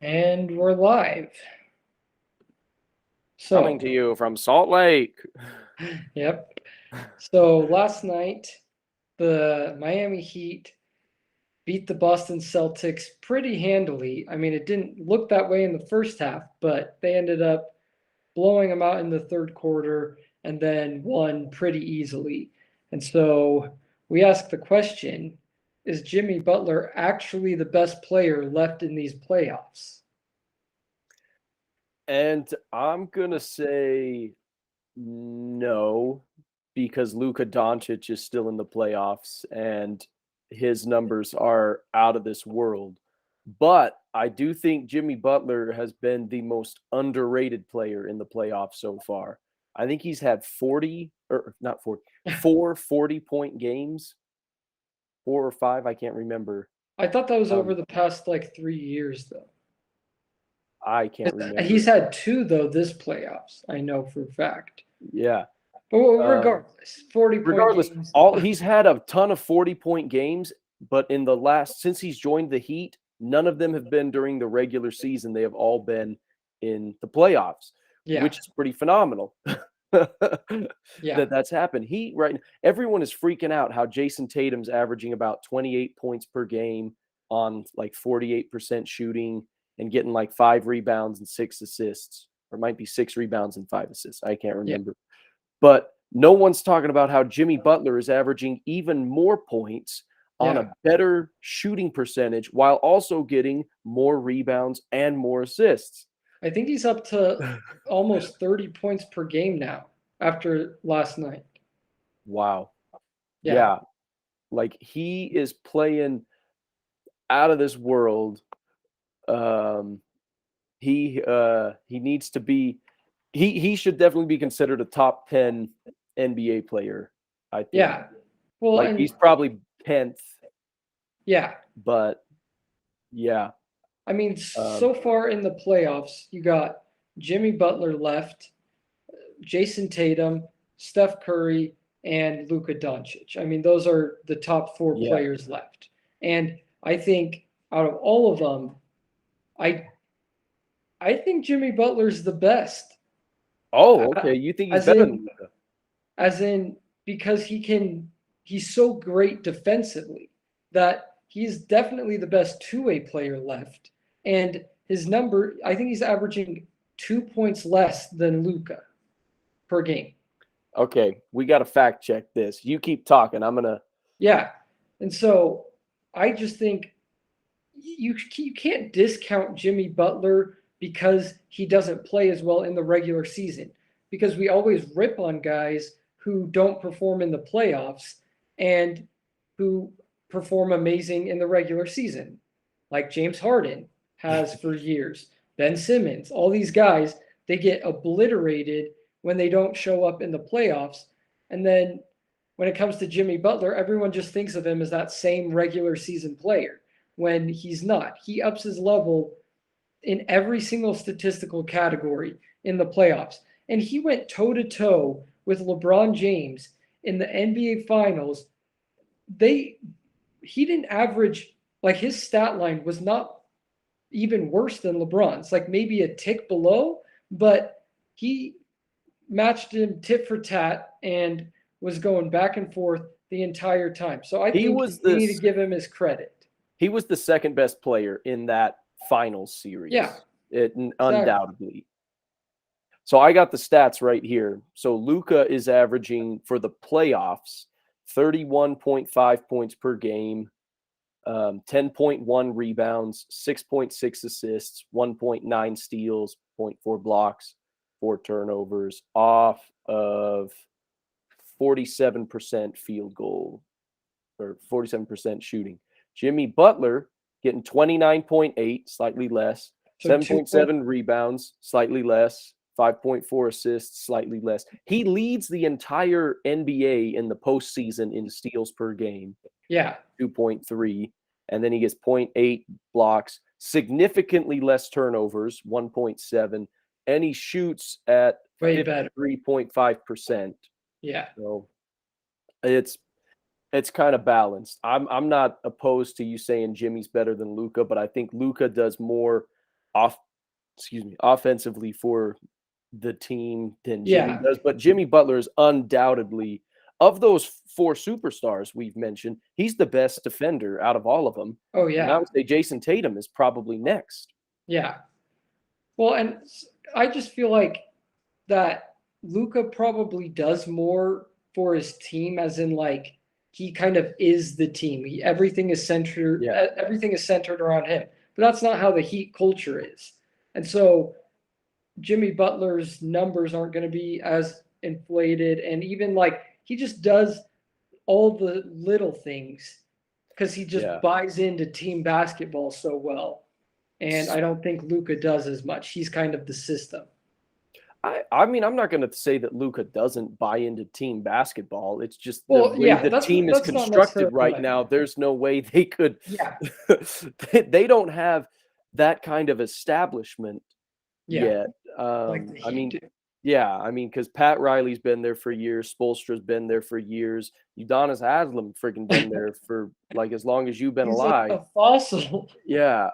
And we're live. Coming So, to you from Salt Lake. yep. So last night, the Miami Heat beat the Boston Celtics pretty handily. I mean, it didn't look that way in the first half, but they ended up blowing them out in the third quarter and then won pretty easily. And so we ask the question, is Jimmy Butler actually the best player left in these playoffs? And I'm going to say no, because Luka Doncic is still in the playoffs and his numbers are out of this world. But I do think Jimmy Butler has been the most underrated player in the playoffs so far. I think he's had 40 or not 40, four 40-point games, four or five, I can't remember. I thought that was over Um, the past like 3 years, though. I can't He's remember. had two though this playoffs. I know for a fact. Yeah. But Um, regardless, 40-point regardless, games. all he's had a ton of 40-point games, but in the last since he's joined the Heat, none of them have been during the regular season. They have all been in the playoffs, Yeah, which is pretty phenomenal. that yeah, that's happened. He right everyone is freaking out how Jason Tatum's averaging about 28 points per game on like 48% shooting and getting like 5 rebounds and 6 assists, or it might be 6 rebounds and 5 assists. I can't yeah, remember. But no one's talking about how Jimmy Butler is averaging even more points on yeah. a better shooting percentage while also getting more rebounds and more assists. I think he's up to almost 30 points per game now after last night. Wow. Yeah, Yeah. Like he is playing out of this world. Um he needs to be he should definitely be considered a top 10 NBA player, I think. yeah. Well, Like and he's probably 10th, yeah, but yeah. I mean, Um so far in the playoffs, you got Jimmy Butler left, Jason Tatum, Steph Curry, and Luka Doncic. I mean, those are the top four yeah. players left. And I think out of all of them, I I think Jimmy Butler's the best. Oh, okay. You think he's As better than in Luka? as in because he's so great defensively that he's definitely the best two-way player left. And his number, I think he's averaging 2 points less than Luka per game. Okay, we got to fact check this. You keep talking. I'm gonna. Yeah. And so I just think you can't discount Jimmy Butler because he doesn't play as well in the regular season. Because we always rip on guys who don't perform in the playoffs and who perform amazing in the regular season, like James Harden has for years, Ben Simmons, all these guys, they get obliterated when they don't show up in the playoffs. And then when it comes to Jimmy Butler, everyone just thinks of him as that same regular season player when he's not. He ups his level in every single statistical category in the playoffs. And he went toe to toe with LeBron James in the NBA Finals. They he didn't average, like, his stat line was not even worse than LeBron's, like maybe a tick below, but he matched him tit for tat and was going back and forth the entire time. So I He think was we need to this. give him his credit. He was the second best player in that finals Yeah, series. It exactly. undoubtedly. So I got the stats right here. So Luka is averaging for the playoffs 31.5 points per game, 10.1 rebounds, 6.6 assists, 1.9 steals, zero point 0.4 blocks, 4 turnovers, off of 47% field goal or 47% shooting. Jimmy Butler getting 29.8, slightly less, So 7.7 rebounds, slightly less, 5.4 assists, slightly less. He leads the entire NBA in the postseason in steals per game, yeah, 2.3. And then he gets zero point 0.8 blocks, significantly less turnovers, 1.7. And he shoots at way better. 53.5%. Yeah, So it's kind of balanced. I'm not opposed to you saying Jimmy's better than Luka, but I think Luka does more off offensively for the team than Jimmy Yeah. does. But Jimmy Butler is undoubtedly, of those four superstars we've mentioned, he's the best defender out of all of them. Oh And I yeah. would say Jason Tatum is probably next. Yeah. Well, and I just feel like that Luca probably does more for his team, as in like he kind of is the team. Yeah. Everything is centered around him. But that's not how the Heat culture is. And so Jimmy Butler's numbers aren't going to be as inflated, and even like he just does all the little things because he just Yeah. buys into team basketball so well. And I don't think Luca does as much. He's kind of the system. I mean, I'm not going to say that Luca doesn't buy into team basketball. It's just the Well, way yeah, the team is that's not constructed necessarily what right I now. mean. There's no way they could. Yeah, They don't have that kind of establishment yeah, yet. like the I Heat mean, do. yeah, I mean, because Pat Riley's been there for years, Spoelstra's been there for years, Udonis Haslem freaking been there for like as long as you've been He's like alive. a fossil. Yeah,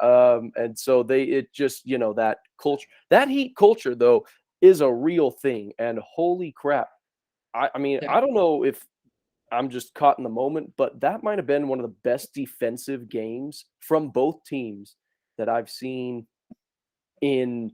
and so it just, that culture, that Heat culture though is a real thing, and holy crap. I mean, Yeah. I don't know if I'm just caught in the moment, but that might have been one of the best defensive games from both teams that I've seen in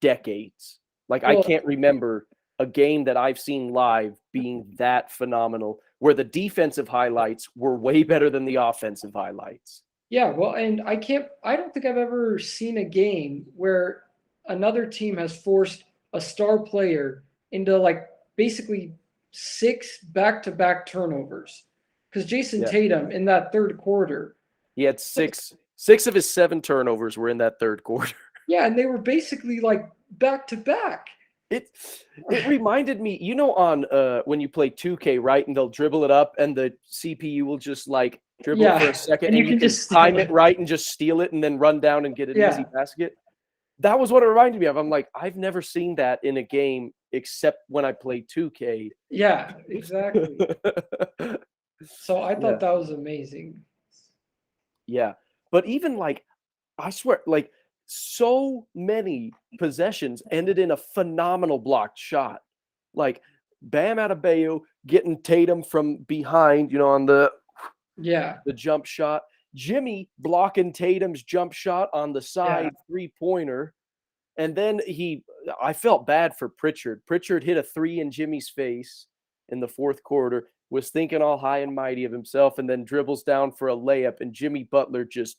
decades. Like, I Well, can't remember a game that I've seen live being that phenomenal, where the defensive highlights were way better than the offensive highlights. yeah, well, and I don't think I've ever seen a game where another team has forced a star player into like basically six back-to-back turnovers. Because Jason Yeah. Tatum in that third quarter, He had six of his 7 turnovers were in that third quarter. yeah, and they were basically like back-to-back. It it reminded me, on when you play 2K, right? And they'll dribble it up and the CPU will just like dribble it for a Yeah, second and and you you can can just steal time it it. right and just steal it and then run down and get an easy Yeah, basket. That was what it reminded me of. I'm like, I've never seen that in a game except when I play 2K. yeah, exactly. So I Yeah. thought that was amazing. Yeah. But even like, I swear, like so many possessions ended in a phenomenal blocked shot. Like Bam Adebayo getting Tatum from behind, on Yeah, the jump shot. Jimmy blocking Tatum's jump shot on the yeah, side 3-pointer. And then I felt bad for Pritchard. Pritchard hit a 3 in Jimmy's face in the fourth quarter, was thinking all high and mighty of himself, and then dribbles down for a layup, and Jimmy Butler just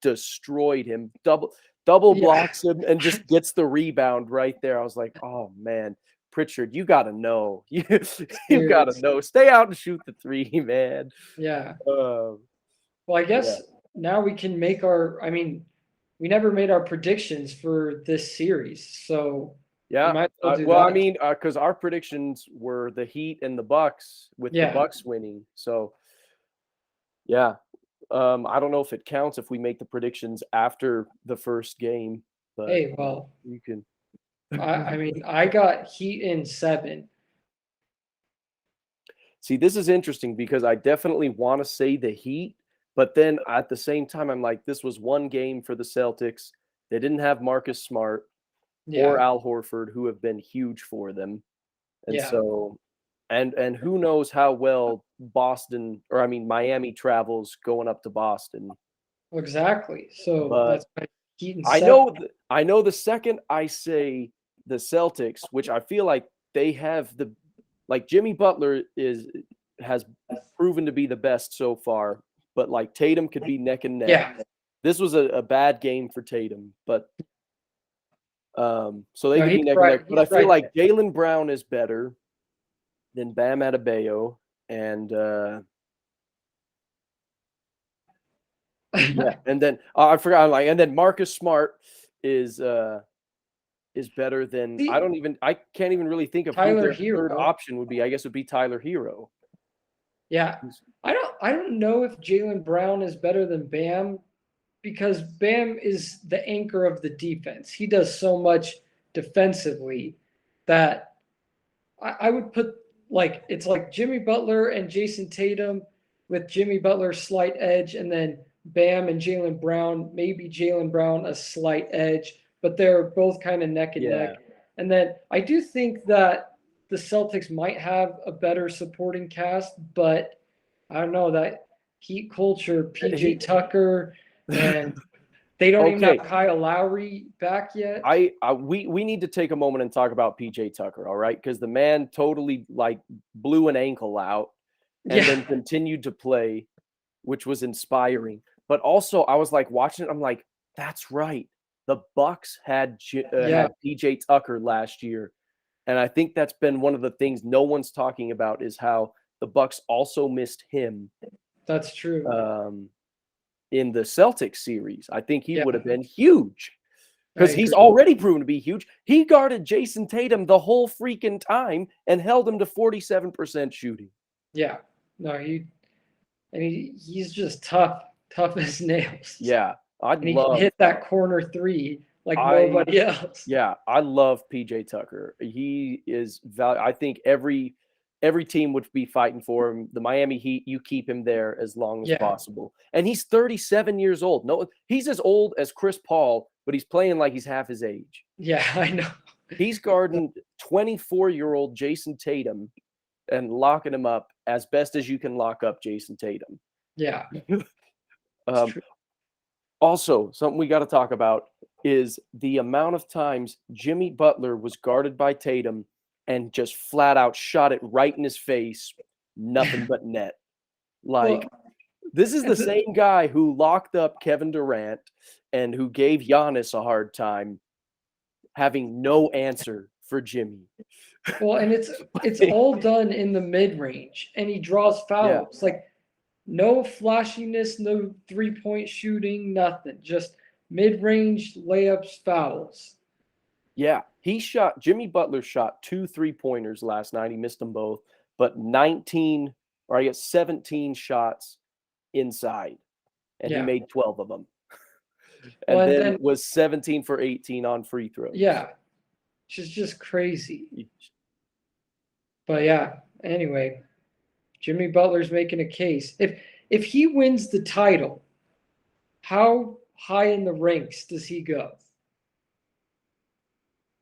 destroyed him, double yeah. blocks him, and just gets the rebound right there. I was like, oh man, Pritchard, you gotta know. You gotta Seriously. know. Stay out and shoot the 3, man. Yeah. Uh, Well, I yeah. guess now we can make I mean, we never made our predictions for this series, so we Yeah. might as well do Well, I that. mean, because our predictions were the Heat and the Bucks, with the Yeah. Bucks winning. So yeah. I don't know if it counts if we make the predictions after the first game, but Hey, well, you can. I mean, I got Heat in 7. See, this is interesting because I definitely want to say the Heat, but then at the same time, I'm like, this was one game for the Celtics. They didn't have Marcus Smart or Yeah. Al Horford, who have been huge for them. And Yeah. so, and who knows how well Miami travels going up to Boston. Exactly. So But that's why Heat in I 7. know I know the second I say the Celtics, which I feel like they have like Jimmy Butler has proven to be the best so far, but like Tatum could be neck and neck. Yeah. This was a bad game for Tatum, but so they No, could he's be neck and neck. right. But I He's feel right like there. Jaylen Brown is better than Bam Adebayo, and yeah, and then I forgot and then Marcus Smart is better than See, I can't even really think of who Tyler their third Hero. option would be. I guess it would be Tyler Hero. Yeah. I don't know if Jaylen Brown is better than Bam because Bam is the anchor of the defense. He does so much defensively that I would put it's like Jimmy Butler and Jason Tatum with Jimmy Butler's slight edge, and then Bam and Jaylen Brown, maybe Jaylen Brown a slight edge, but they're both kind of neck and Yeah. neck. And then I do think that the Celtics might have a better supporting cast, but I don't know that Heat culture, PJ Tucker, and they don't even have Okay. Kyle Lowry back yet. We need to take a moment and talk about PJ Tucker, all right? Because the man totally like blew an ankle out and then continued to play, which was inspiring. But also, I was like watching it. I'm like, that's right. The Bucks had PJ Tucker last year, and I think that's been one of the things no one's talking about is how the Bucks also missed him. That's true. In the Celtics series, I think he Yeah. would have been huge because I he's agree. already proven to be huge. He guarded Jason Tatum the whole freaking time and held him to 47% shooting. Yeah. No, he's just tough as nails. Yeah, And he can hit that corner three like nobody else. Yeah, I love PJ Tucker. He is I think every team would be fighting for him. The Miami Heat, you keep him there as long as possible. And he's 37 years old. No, he's as old as Chris Paul, but he's playing like he's half his age. Yeah, I know. He's guarding 24-year-old Jason Tatum and locking him up as best as you can lock up Jason Tatum. Yeah. Also, something we got to talk about is the amount of times Jimmy Butler was guarded by Tatum and just flat out shot it right in his face, nothing but net. Like, this is the same guy who locked up Kevin Durant and who gave Giannis a hard time, having no answer for Jimmy. Well, and it's all done in the mid-range, and he draws fouls. Yeah. Like, no flashiness, no three-point shooting, nothing. Just mid-range layups, fouls. Yeah, Jimmy Butler shot 2 3-pointers last night. He missed them both, but 17 shots inside, and he made 12 of them. And then was 17 for 18 on free throws. Yeah, which is just crazy. But yeah, anyway, Jimmy Butler's making a case. If he wins the title, how high in the ranks does he go?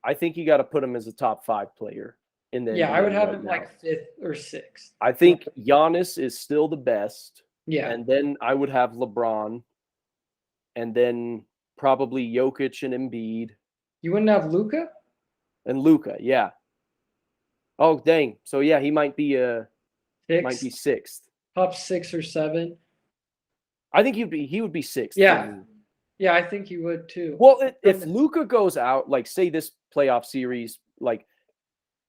I think you got to put him as a top 5 player in the NBA. I would have him like 5th or 6th. I think Giannis is still the best. Yeah. And then I would have LeBron. And then probably Jokic and Embiid. You wouldn't have Luka? And Luka, yeah. Oh, dang. So yeah, he might be 6th. Top 6 or 7. I think he would be 6th. Yeah. Yeah, I think he would too. Well, if Luka goes out, like say this playoff series, like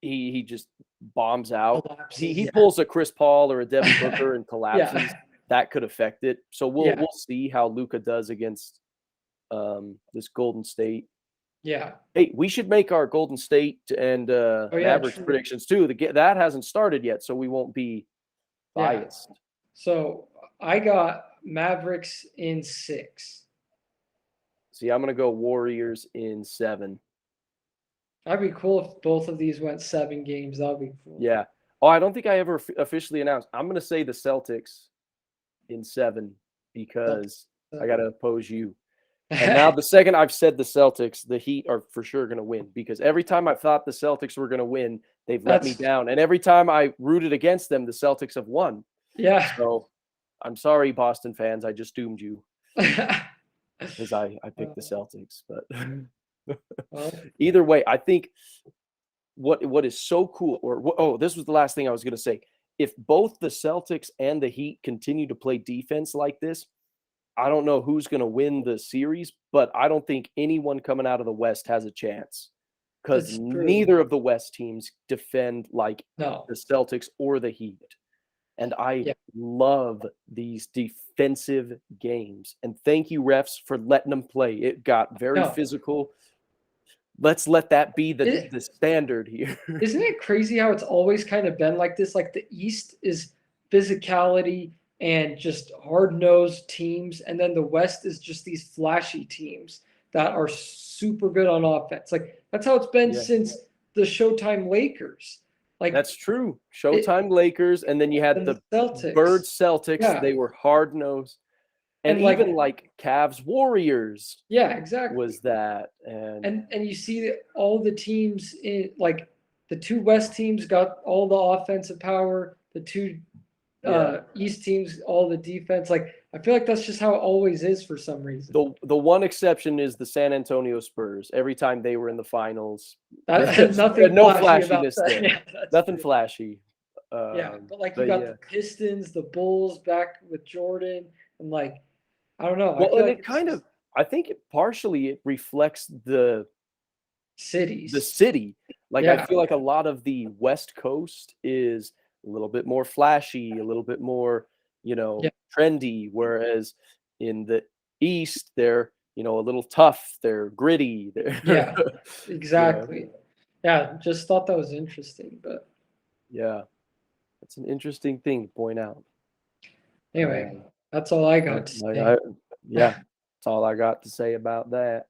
he just bombs out. He pulls a Chris Paul or a Devin Booker and collapses. That could affect it. So we'll see how Luka does against this Golden State. Yeah. Hey, we should make our Golden State and Mavericks predictions too. That hasn't started yet, so we won't be biased. Yeah. So I got Mavericks in 6. See, I'm gonna go Warriors in 7. That'd be cool if both of these went 7 games. That'd be cool. Yeah. Oh, I don't think I ever officially announced. I'm gonna say the Celtics in 7 because I gotta oppose you. And now the second I've said the Celtics, the Heat are for sure going to win because every time I thought the Celtics were going to win, they've let me down. And every time I rooted against them, the Celtics have won. Yeah. So I'm sorry, Boston fans. I just doomed you because I picked the Celtics. But either way, I think what is so cool this was the last thing I was going to say. If both the Celtics and the Heat continue to play defense like this, I don't know who's going to win the series, but I don't think anyone coming out of the West has a chance because neither of the West teams defend like the Celtics or the Heat. And I love these defensive games. And thank you, refs, for letting them play. It got very physical. Let's let that be the standard here. Isn't it crazy how it's always kind of been like this? Like the East is physicality and just hard-nosed teams, and then the West is just these flashy teams that are super good on offense. Like that's how it's been since the Showtime Lakers. Like that's true. Showtime Lakers, and then you had the Celtics. Bird Celtics. Yeah. They were hard-nosed. And And like, even like Cavs Warriors yeah, exactly. was that. And And you see that all the teams in like the two West teams got all the offensive power, the two yeah, East teams all the defense. Like I feel like that's just how it always is for some reason. the one exception is the San Antonio Spurs. Every time they were in the finals, Nothing no flashy about flashiness that. there. Yeah, that's Nothing true. flashy. Yeah, but like you But got yeah. the Pistons, the Bulls back with Jordan, and like I don't know. I Well, feel and like it it's kind just of, I think it partially it reflects the cities. city. Like I Yeah, feel like a lot of the West Coast is a little bit more flashy, a little bit more, yeah, trendy, whereas in the East they're, a little tough, they're gritty, they're yeah, you know. exactly. Yeah, just thought that was interesting. But Yeah, that's an interesting thing to point out. anyway, Um, that's all I yeah, got to like say. yeah, that's all I got to say about that.